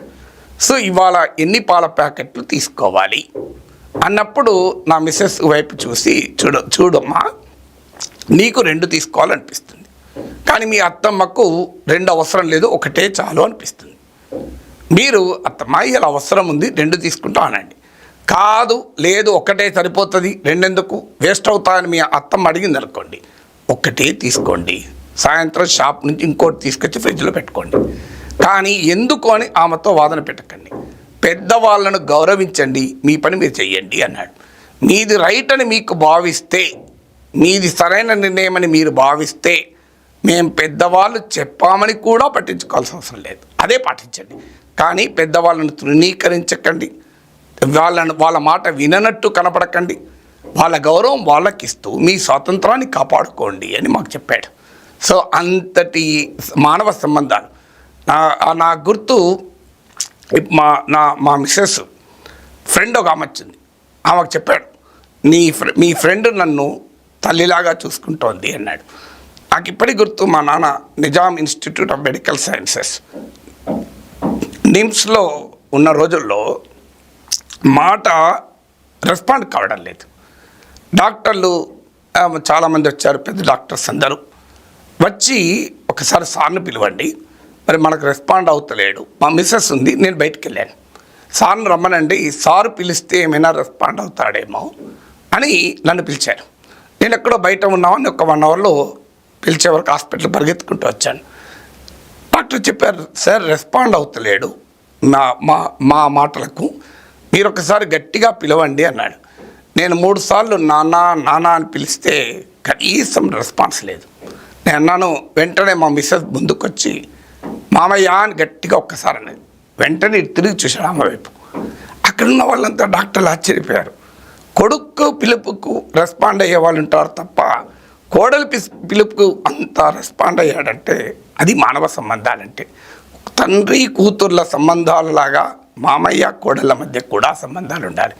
సో ఇవాళ ఎన్ని పాల ప్యాకెట్లు తీసుకోవాలి అన్నప్పుడు నా మిస్సెస్ వైపు చూసి, చూడమ్మా నీకు 2 తీసుకోవాలనిపిస్తుంది, కానీ మీ అత్తమ్మకు 2 అవసరం లేదు, ఒకటే చాలు అనిపిస్తుంది. మీరు అత్తమ్మ ఇలా అవసరం ఉంది 2 తీసుకుంటా అనండి. కాదు లేదు ఒకటే సరిపోతుంది 2 ఎందుకు వేస్ట్ అవుతాయని మీ అత్తమ్మ అడిగింది అనుకోండి, ఒక్కటే తీసుకోండి, సాయంత్రం షాప్ నుంచి ఇంకోటి తీసుకొచ్చి ఫ్రిడ్జ్లో పెట్టుకోండి. కానీ ఎందుకు అని ఆమెతో వాదన పెట్టకండి. పెద్దవాళ్ళను గౌరవించండి, మీ పని మీరు చెయ్యండి అన్నాడు. మీది రైట్ అని మీకు భావిస్తే, మీది సరైన నిర్ణయం అని మీరు భావిస్తే, మేము పెద్దవాళ్ళు చెప్పామని కూడా పట్టించుకోవాల్సిన అవసరం లేదు, అదే పాటించండి. కానీ పెద్దవాళ్ళను తృణీకరించకండి, వాళ్ళ మాట విననట్టు కనపడకండి, వాళ్ళ గౌరవం వాళ్ళకి ఇస్తూ మీ స్వాతంత్రాన్ని కాపాడుకోండి అని మాకు చెప్పాడు. సో అంతటి మానవ సంబంధాలు నా గుర్తు. మా మిస్సెస్ ఫ్రెండ్ ఒక ఆమె వచ్చింది, ఆమెకు చెప్పాడు, మీ ఫ్రెండ్ నన్ను తల్లిలాగా చూసుకుంటోంది అన్నాడు. నాకు ఇప్పటికి గుర్తు, మా నాన్న Nizam institute of medical sciences నిమ్స్లో ఉన్న రోజుల్లో మాట రెస్పాండ్ కావడం లేదు. డాక్టర్లు చాలామంది వచ్చారు, పెద్ద డాక్టర్స్ అందరూ వచ్చి ఒకసారి సార్ని పిలవండి, మరి మనకు రెస్పాండ్ అవుతలేడు. మా మిస్సెస్ ఉంది, నేను బయటికి వెళ్ళాను, సార్ని రమ్మనండి, ఈ సార్ పిలిస్తే ఏమైనా రెస్పాండ్ అవుతాడేమో అని నన్ను పిలిచారు. నేను ఎక్కడో బయట ఉన్నామని ఒక 1 అవర్లో పిలిచే వరకు హాస్పిటల్ పరిగెత్తుకుంటూ వచ్చాను. డాక్టర్ చెప్పారు, సార్ రెస్పాండ్ అవుతలేడు మా మాటలకు, మీరు ఒకసారి గట్టిగా పిలవండి అన్నాడు. నేను 3 సార్లు నాన్న నాన్న అని పిలిస్తే కనీసం రెస్పాన్స్ లేదు. నేను అన్నాను, వెంటనే మా మిస్సెస్ ముందుకొచ్చి మామయ్య అని గట్టిగా ఒక్కసారి అనేది, వెంటనే తిరిగి చూశాడు ఆమె వైపు. అక్కడున్న వాళ్ళంతా డాక్టర్లు ఆశ్చర్యపోయారు. కొడుకు పిలుపుకు రెస్పాండ్ అయ్యే వాళ్ళు ఉంటారు తప్ప కోడలి పిలుపుకు అంత రెస్పాండ్ అయ్యాడంటే అది మానవ సంబంధాలంటే. తండ్రి కూతుర్ల సంబంధాలలాగా మామయ్య కోడళ్ళ మధ్య కూడా సంబంధాలు ఉండాలి.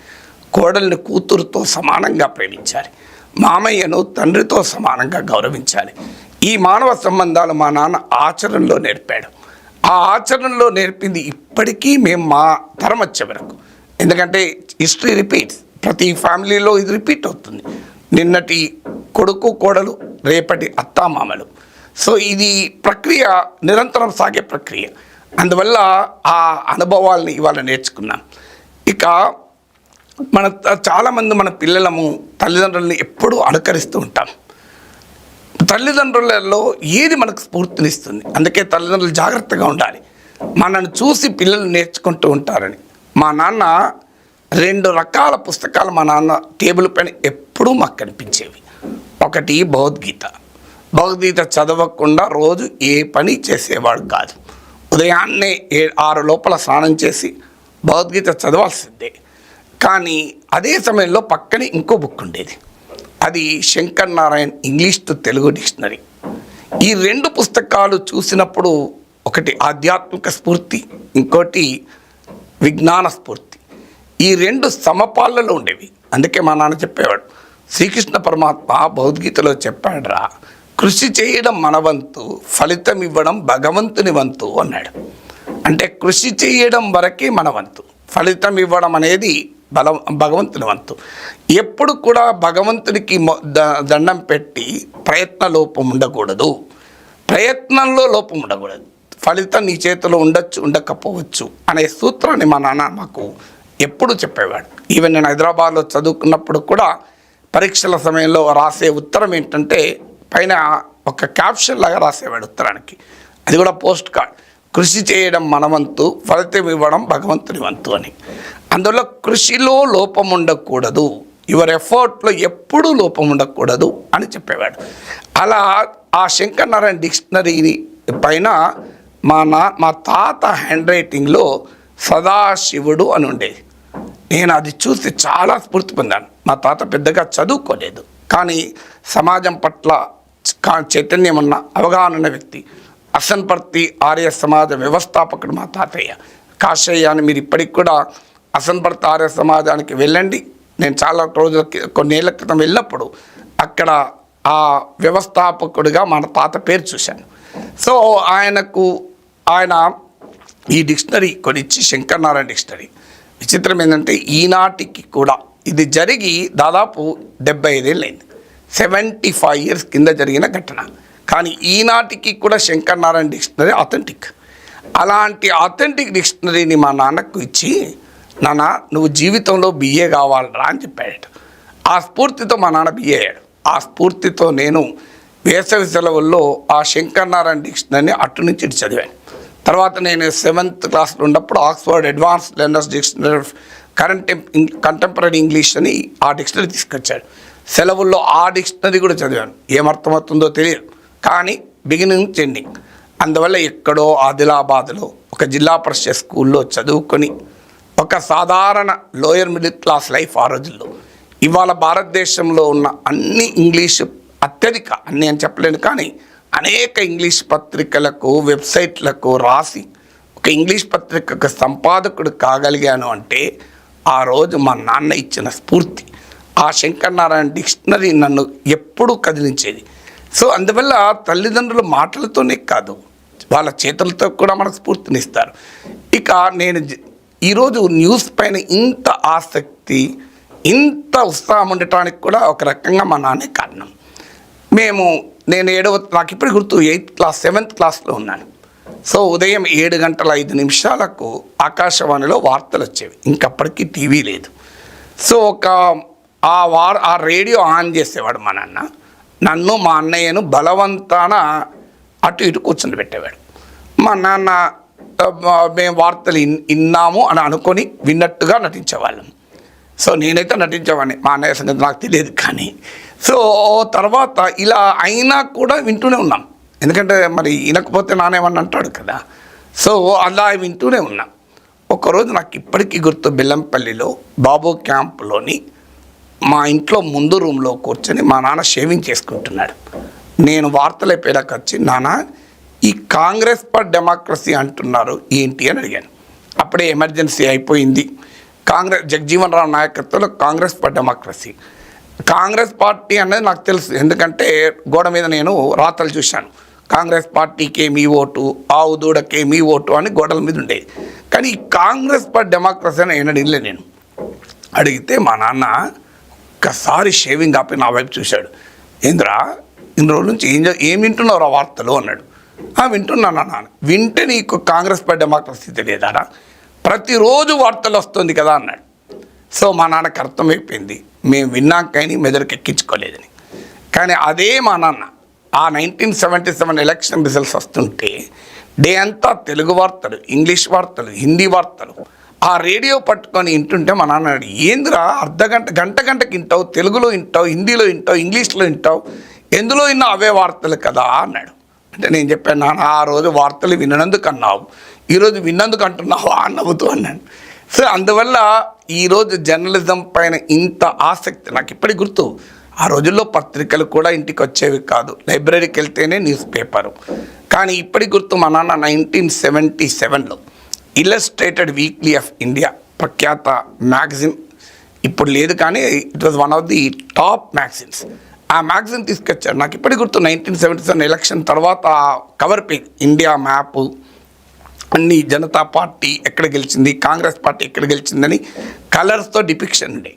కోడల్ని కూతురుతో సమానంగా ప్రేమించాలి, మామయ్యను తండ్రితో సమానంగా గౌరవించాలి. ఈ మానవ సంబంధాలు మా నాన్న ఆచరణలో నేర్పాడు. ఆ ఆచరణలో నేర్పింది ఇప్పటికీ మేము మా తరం వచ్చే వరకు, ఎందుకంటే హిస్టరీ రిపీట్స్, ప్రతి ఫ్యామిలీలో ఇది రిపీట్ అవుతుంది. నిన్నటి కొడుకు కోడలు, రేపటి అత్తామామలు. సో ఇది ప్రక్రియ నిరంతరం సాగే ప్రక్రియ. అందువల్ల ఆ అనుభవాల్ని ఇవాళ నేర్చుకున్నాం. ఇక చాలామంది మన పిల్లలము తల్లిదండ్రులని ఎప్పుడూ అనుకరిస్తూ ఉంటాం. తల్లిదండ్రులలో ఏది మనకు స్ఫూర్తినిస్తుంది, అందుకే తల్లిదండ్రులు జాగ్రత్తగా ఉండాలి. మనల్ని చూసి పిల్లలు నేర్చుకుంటూ ఉంటారని. మా నాన్న 2 రకాల పుస్తకాలు మా నాన్న టేబుల్ పైన ఎప్పుడూ మాకు కనిపించేవి. ఒకటి భగవద్గీత చదవకుండా రోజు ఏ పని చేసేవాడు కాదు. ఉదయాన్నే 6 లోపల స్నానం చేసి భగవద్గీత చదవాల్సిందే. కానీ అదే సమయంలో పక్కనే ఇంకో బుక్ ఉండేది, అది Shankar Narayan English to Telugu dictionary. ఈ 2 పుస్తకాలు చూసినప్పుడు ఒకటి ఆధ్యాత్మిక స్ఫూర్తి, ఇంకోటి విజ్ఞాన స్ఫూర్తి. ఈ 2 సమపాళ్ళలో ఉండేవి. అందుకే మా నాన్న చెప్పేవాడు, శ్రీకృష్ణ పరమాత్మ భగవద్గీతలో చెప్పాడురా, కృషి చేయడం మన వంతు, ఫలితం ఇవ్వడం భగవంతుని వంతు అన్నాడు. అంటే కృషి చేయడం వరకే మన వంతు, ఫలితం ఇవ్వడం అనేది భగవంతుని వంతు. ఎప్పుడు కూడా భగవంతునికి దండం పెట్టి ప్రయత్న లోపం ఉండకూడదు, ప్రయత్నంలో లోపం ఉండకూడదు. ఫలితం నీ చేతిలో ఉండొచ్చు ఉండకపోవచ్చు అనే సూత్రాన్ని మా నాన్న మాకు ఎప్పుడు చెప్పేవాడు. ఈవెన్ నేను హైదరాబాద్లో చదువుకున్నప్పుడు కూడా పరీక్షల సమయంలో రాసే ఉత్తరం ఏంటంటే పైన ఒక క్యాప్షన్ లాగా రాసేవాడు ఉత్తరానికి, అది కూడా పోస్ట్ కార్డ్, కృషి చేయడం మన వంతు, ఫలితం ఇవ్వడం భగవంతుని వంతు అని. అందువల్ల కృషిలో లోపం ఉండకూడదు, యువర్ ఎఫర్ట్లో ఎప్పుడూ లోపం ఉండకూడదు అని చెప్పేవాడు. అలా ఆ శంకర్ నారాయణ డిక్షనరీ పైన మా తాత హ్యాండ్ రైటింగ్లో సదాశివుడు అని ఉండేది. నేను అది చూసి చాలా స్ఫూర్తి పొందాను. మా తాత పెద్దగా చదువుకోలేదు, కానీ సమాజం పట్ల చైతన్యం ఉన్న అవగాహన ఉన్న వ్యక్తి. అసన్పర్తి ఆర్య సమాజ వ్యవస్థాపకుడు మా తాతయ్య కాశయ్య అని. మీరు ఇప్పటికి కూడా అసన్పర్తి ఆర్య సమాజానికి వెళ్ళండి. నేను చాలా కొన్నేళ్ల క్రితం వెళ్ళినప్పుడు అక్కడ ఆ వ్యవస్థాపకుడిగా మన తాత పేరు చూశాను. సో ఆయన ఈ డిక్షనరీ కొనిచ్చి శంకర్ నారాయణ డిక్షనరీ. విచిత్రం ఏంటంటే ఈనాటికి కూడా ఇది జరిగి దాదాపు 75 ఏళ్ళైంది, 75 ఇయర్స్ కింద జరిగిన ఘటన. కానీ ఈనాటికి కూడా శంకర్ నారాయణ డిక్షనరీ అథెంటిక్. అలాంటి ఆథెంటిక్ డిక్షనరీని మా నాన్నకు ఇచ్చి, నాన్న నువ్వు జీవితంలో బిఏ కావాలరా అని చెప్పాడు. ఆ స్ఫూర్తితో మా నాన్న బిఏ అయ్యాడు. ఆ స్ఫూర్తితో నేను వేసవి సెలవుల్లో ఆ శంకర్ నారాయణ డిక్షనరీని అటు నుంచి ఇటు చదివాను. తర్వాత నేను 7th క్లాస్లో ఉన్నప్పుడు Oxford advance learners dictionary contemporary English అని ఆ డిక్షనరీ తీసుకొచ్చాడు. సెలవుల్లో ఆ డిక్షనరీ కూడా చదివాను. ఏమర్థమవుతుందో తెలియదు, కానీ బిగినింగ్ నుంచి ఎండింగ్. అందువల్ల ఎక్కడో ఆదిలాబాద్లో ఒక జిల్లా పరిషత్ స్కూల్లో చదువుకొని ఒక సాధారణ లోయర్ మిడిల్ క్లాస్ లైఫ్ ఆ రోజుల్లో. ఇవాళ భారతదేశంలో ఉన్న అన్ని ఇంగ్లీషు అత్యధిక, అన్నీ అని చెప్పలేను కానీ అనేక ఇంగ్లీష్ పత్రికలకు వెబ్సైట్లకు రాసి ఒక ఇంగ్లీష్ పత్రికకు సంపాదకుడు కాగలిగాను అంటే ఆ రోజు మా నాన్న ఇచ్చిన స్ఫూర్తి. ఆ శంకర్ నారాయణ డిక్షనరీ నన్ను ఎప్పుడూ కదిలించేది. సో అందువల్ల తల్లిదండ్రుల మాటలతోనే కాదు, వాళ్ళ చేతులతో కూడా మనకు స్ఫూర్తినిస్తారు. ఇక నేను ఈరోజు న్యూస్ పైన ఇంత ఆసక్తి, ఇంత ఉత్సాహం ఉండటానికి కూడా ఒక రకంగా మా నాన్నే కారణం. నేను నాకు ఇప్పుడు గుర్తు 8th క్లాస్ 7th క్లాస్లో ఉన్నాను. సో ఉదయం 7:05 ఆకాశవాణిలో వార్తలు వచ్చేవి. ఇంకప్పటికీ టీవీ లేదు. సో ఆ రేడియో ఆన్ చేసేవాడు మా నాన్న. నన్ను మా అన్నయ్యను బలవంతాన అటు ఇటు కూర్చొని పెట్టేవాడు. మా నాన్న మేము వార్తలు విన్నాము అని అనుకొని విన్నట్టుగా నటించేవాళ్ళం. సో నేనైతే నటించేవాడిని, మా అన్నయ్య సంగతి నాకు తెలియదు. కానీ సో తర్వాత ఇలా అయినా కూడా వింటూనే ఉన్నాం. ఎందుకంటే మరి వినకపోతే నానేమని అంటాడు కదా. సో అలా వింటూనే ఉన్నాం. ఒకరోజు నాకు ఇప్పటికీ గుర్తు, బెల్లంపల్లిలో బాబు క్యాంప్లోని మా ఇంట్లో ముందు రూమ్లో కూర్చొని మా నాన్న షేవింగ్ చేసుకుంటున్నాడు. నేను వార్తలు అయిపోయాక వచ్చి, నాన్న ఈ కాంగ్రెస్ ఫర్ డెమోక్రసీ అంటున్నారు ఏంటి అని అడిగాను. అప్పుడే ఎమర్జెన్సీ అయిపోయింది. జగజీవన్ రావు నాయకత్వంలో Congress for democracy. Congress party అనేది నాకు తెలుసు, ఎందుకంటే గోడ మీద నేను రాతలు చూశాను. కాంగ్రెస్ పార్టీకి ఏమీ ఓటు, ఆవు దూడకి ఏమీ ఓటు అని గోడల మీద ఉండేది. కానీ ఈ కాంగ్రెస్ ఫర్ డెమోక్రసీ అని అడిగిలే నేను. అడిగితే మా నాన్న ఒక్కసారి షేవింగ్ ఆపి నా వైపు చూశాడు. ఏంద్రా ఇన్ని రోజుల నుంచి ఏం వింటున్నావు ఆ వార్తలు అన్నాడు. వింటున్నాను నాన్న. వింటే నీకు కాంగ్రెస్ ఫర్ డెమోక్రసీ తెలియదారా, ప్రతిరోజు వార్తలు వస్తుంది కదా అన్నాడు. సో మా నాన్నకు అర్థమైపోయింది మేము విన్నాకైనా మెదడుకు ఎక్కించుకోలేదని. కానీ అదే మా నాన్న ఆ 1977 ఎలక్షన్ రిజల్ట్స్ వస్తుంటే డే అంతా తెలుగు వార్తలు, ఇంగ్లీష్ వార్తలు, హిందీ వార్తలు ఆ రేడియో పట్టుకొని వింటుంటే మా నాన్న అన్నాడు, ఏందిరా గంటకి వింటావు, తెలుగులో వింటావు, హిందీలో వింటావు, ఇంగ్లీష్లో వింటావు, ఎందులో విన్నా అవే వార్తలు కదా అన్నాడు. అంటే నేను చెప్పాను, నాన్న ఆ రోజు వార్తలు విన్నందుకు అన్నావు, ఈరోజు విన్నందుకు అంటున్నావు అని నవ్వుతూ అన్నాను. సో అందువల్ల ఈరోజు జర్నలిజం పైన ఇంత ఆసక్తి నాకు ఇప్పటికి గుర్తు. ఆ రోజుల్లో పత్రికలు కూడా ఇంటికి వచ్చేవి కాదు, లైబ్రరీకి వెళ్తేనే న్యూస్ పేపరు. కానీ ఇప్పటికి గుర్తు, మా నాన్న 1977లో ఇల్లస్ట్రేటెడ్ వీక్లీ ఆఫ్ ఇండియా ప్రఖ్యాత మ్యాగజిన్, ఇప్పుడు లేదు కానీ it was one of the top magazines. ఆ మ్యాగజిన్ తీసుకొచ్చారు. నాకు ఇప్పటికి గుర్తు 1977 ఎలక్షన్ తర్వాత కవర్ పేజ్ ఇండియా మ్యాపు అన్ని, జనతా పార్టీ ఎక్కడ గెలిచింది, కాంగ్రెస్ పార్టీ ఎక్కడ గెలిచిందని కలర్స్తో డిపిక్షన్ ఉండే.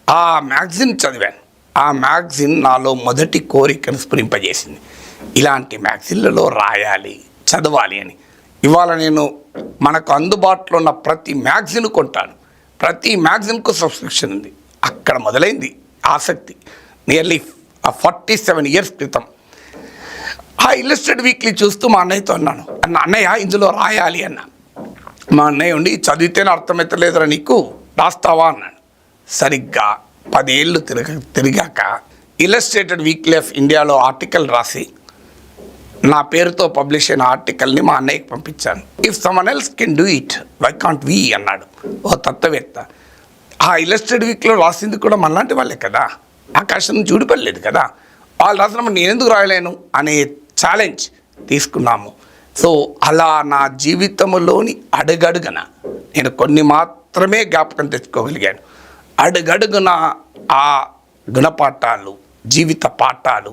ఆ మ్యాగజిన్ చదివాను. ఆ మ్యాగజిన్ నాలో మొదటి కోరికను స్ఫురింపజేసింది, ఇలాంటి మ్యాగజిన్లలో రాయాలి, చదవాలి అని. ఇవాళ నేను మనకు అందుబాటులో ఉన్న ప్రతి మ్యాగజిన్ కొంటాను, ప్రతి మ్యాగజిన్కు సబ్స్క్రిప్షన్ ఉంది. అక్కడ మొదలైంది ఆసక్తి. నియర్లీ 47 years క్రితం ఆ ఇల్లస్ట్రేటెడ్ వీక్లీ చూస్తూ మా అన్నయ్యతో అన్నాను, అన్నయ్య ఇందులో రాయాలి అన్న. మా అన్నయ్య ఉండి, చదివితేనే అర్థమవుతలేదురా నీకు, రాస్తావా అన్నాడు. సరిగ్గా 10 ఏళ్ళు తిరిగాక ఇల్లస్ట్రేటెడ్ వీక్లీ ఆఫ్ ఇండియాలో ఆర్టికల్ రాసి నా పేరుతో పబ్లిష్ అయిన ఆర్టికల్ని మా అన్నయ్యకి పంపించాను. If someone else can do it why can't we అన్నాడు ఓ తత్వవేత్త. ఆ ఇల్లస్ట్రేటెడ్ వీక్లో రాసింది కూడా మనలాంటి వాళ్ళే కదా, ఆకాశం నుంచి ఊడిపడలేదు కదా, వాళ్ళు రాసినప్పుడు నేను ఎందుకు రాయలేను అనే ఛాలెంజ్ తీసుకున్నాము. సో అలా నా జీవితంలోని అడుగడుగున నేను కొన్ని మాత్రమే జ్ఞాపకం తెచ్చుకోగలిగాను. అడుగడుగున ఆ గుణపాఠాలు, జీవిత పాఠాలు